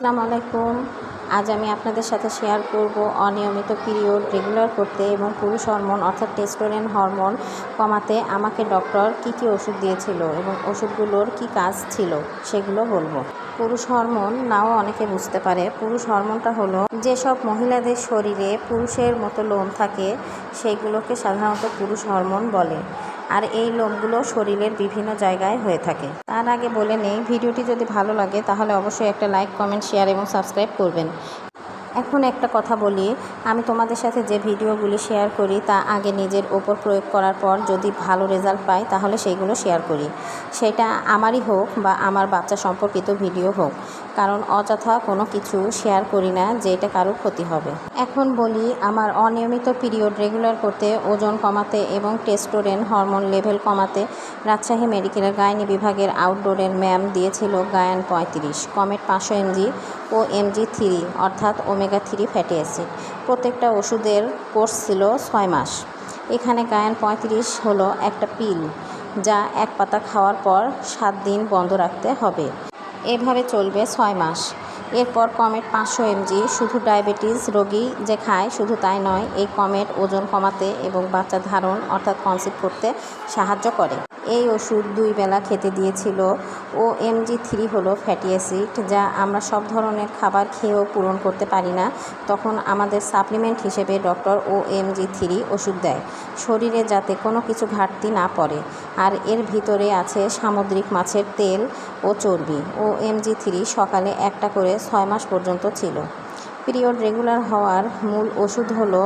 আসসালামু আলাইকুম। আজ আমি আপনাদের সাথে শেয়ার করব অনিয়মিত পিরিয়ড রেগুলার করতে এবং পুরুষ হরমোন অর্থাৎ টেস্টোস্টেরন হরমোন কমাতে আমাকে ডক্টর কী ওষুধ দিয়েছিল এবং ওষুধগুলোর কী কাজ ছিল সেগুলো বলবো। পুরুষ হরমোন নাও অনেকে বুঝতে পারে। পুরুষ হরমোনটা হলো যেসব মহিলাদের শরীরে পুরুষের মতো লোম থাকে সেইগুলোকে সাধারণত পুরুষ হরমোন বলে। আর এই লোমগুলো শরীরের বিভিন্ন জায়গায় হয়ে থাকে। তার আগে বলে নেই, ভিডিওটি যদি ভালো লাগে তাহলে অবশ্যই একটা লাইক, কমেন্ট, শেয়ার এবং সাবস্ক্রাইব করবেন। এখন একটা কথা বলি, আমি তোমাদের সাথে যে ভিডিওগুলি শেয়ার করি তা আগে নিজের ওপর প্রয়োগ করার পর যদি ভালো রেজাল্ট পাই তাহলে সেইগুলো শেয়ার করি, সেটা আমারই হোক বা আমার বাচ্চা সম্পর্কিত ভিডিও হোক, কারণ অযথা কোনো কিছু শেয়ার করি না যে এটা কারোর ক্ষতি হবে। এখন বলি, আমার অনিয়মিত পিরিয়ড রেগুলার করতে, ওজন কমাতে এবং টেস্টোস্টেরন হরমোন লেভেল কমাতে রাজশাহী মেডিকেলের গাইনি বিভাগের আউটডোরের ম্যাম দিয়েছিল গায়ান 35, কমেট 500 mg ও MG3 অর্থাৎ ওমেগা 3 ফ্যাটি অ্যাসিড। প্রত্যেকটা ওষুধের কোর্স ছিল 6 মাস। এখানে গায়ান 35 হলো একটা পিল, যা এক পাতা খাওয়ার পর 7 দিন বন্ধ রাখতে হবে। এভাবে চলবে 6 মাস। এরপর কমেট 500 mg শুধু ডায়াবেটিস রোগী যে খায় শুধু তাই নয়, এই কমেট ওজন কমাতে এবং বাচ্চা ধারণ অর্থাৎ কনসিভ করতে সাহায্য করে। এই ওষুধ 2 বেলা খেতে দিয়েছিল। ও MG3 হলো ফ্যাটি অ্যাসিড, যা আমরা সব ধরনের খাবার খেয়েও পূরণ করতে পারি না, তখন আমাদের সাপ্লিমেন্ট হিসেবে ডক্টর MG3 ওষুধ দেয়, শরীরে যাতে কোনো কিছু ঘাটতি না পড়ে। আর এর ভিতরে আছে সামুদ্রিক মাছের তেল ও চর্বি। MG3 সকালে একটা করে 6 মাস পর্যন্ত ছিল। পিরিয়ড রেগুলার হওয়ার মূল ওষুধ হলো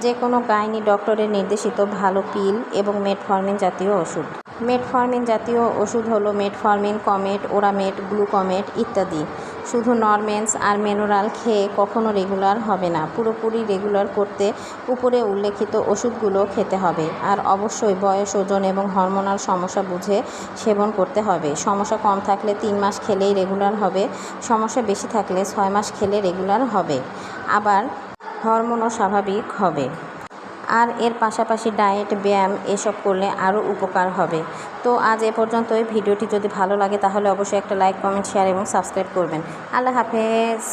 যে কোনো গাইনি ডক্টরের নির্দেশিত ভালো পিল এবং মেটফর্মিন জাতীয় ওষুধ। মেটফর্মিন জাতীয় ওষুধ হলো মেটফর্মিন, কমেট, ওরামেট, গ্লুকমেট ইত্যাদি। শুধু নরমেন্স আর মেনোরাল খেয়ে কখনো রেগুলার হবে না। পুরোপুরি রেগুলার করতে উপরে উল্লেখিত ওষুধগুলো খেতে হবে। আর অবশ্যই বয়স, ওজন এবং হরমোনাল সমস্যা বুঝে সেবন করতে হবে। সমস্যা কম থাকলে 3 মাস খেলেই রেগুলার হবে, সমস্যা বেশি থাকলে 6 মাস খেলে রেগুলার হবে। আবার হরমোনও স্বাভাবিক হবে। আর এর পাশাপাশি ডায়েট, ব্যায়াম এসব করলে আরও উপকার হবে। তো আজ এ পর্যন্তই। ভিডিওটি যদি ভালো লাগে তাহলে অবশ্যই একটা লাইক, কমেন্ট, শেয়ার এবং সাবস্ক্রাইব করবেন। আল্লাহ হাফেজ।